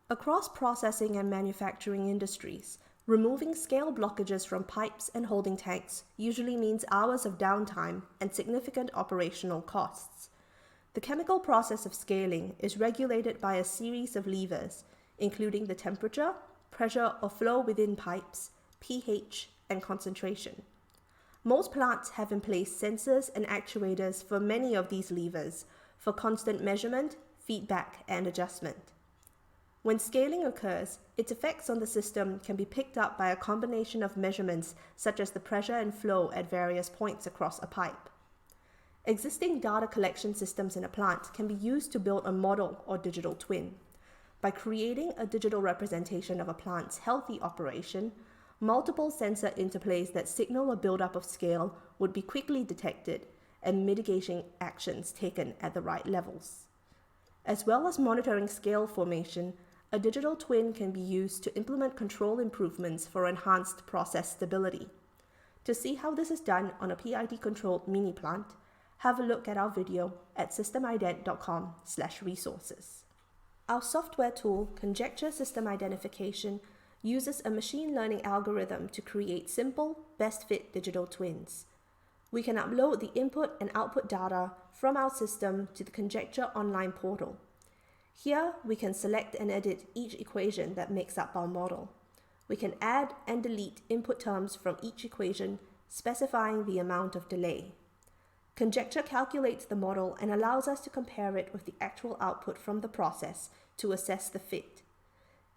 Across processing and manufacturing industries, removing scale blockages from pipes and holding tanks usually means hours of downtime and significant operational costs. The chemical process of scaling is regulated by a series of levers, including the temperature, pressure or flow within pipes, pH, and concentration. Most plants have in place sensors and actuators for many of these levers for constant measurement, feedback, and adjustment. When scaling occurs, its effects on the system can be picked up by a combination of measurements such as the pressure and flow at various points across a pipe. Existing data collection systems in a plant can be used to build a model or digital twin. By creating a digital representation of a plant's healthy operation, multiple sensor interplays that signal a buildup of scale would be quickly detected and mitigation actions taken at the right levels. As well as monitoring scale formation, a digital twin can be used to implement control improvements for enhanced process stability. To see how this is done on a PID-controlled mini plant, have a look at our video at systemident.com/resources. Our software tool, Conjecture System Identification, uses a machine learning algorithm to create simple, best-fit digital twins. We can upload the input and output data from our system to the Conjecture online portal. Here, we can select and edit each equation that makes up our model. We can add and delete input terms from each equation, specifying the amount of delay. Conjecture calculates the model and allows us to compare it with the actual output from the process to assess the fit.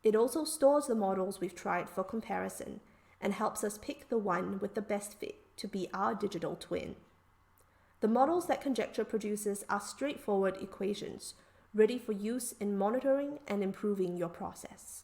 It also stores the models we've tried for comparison and helps us pick the one with the best fit to be our digital twin. The models that Conjecture produces are straightforward equations, ready for use in monitoring and improving your process.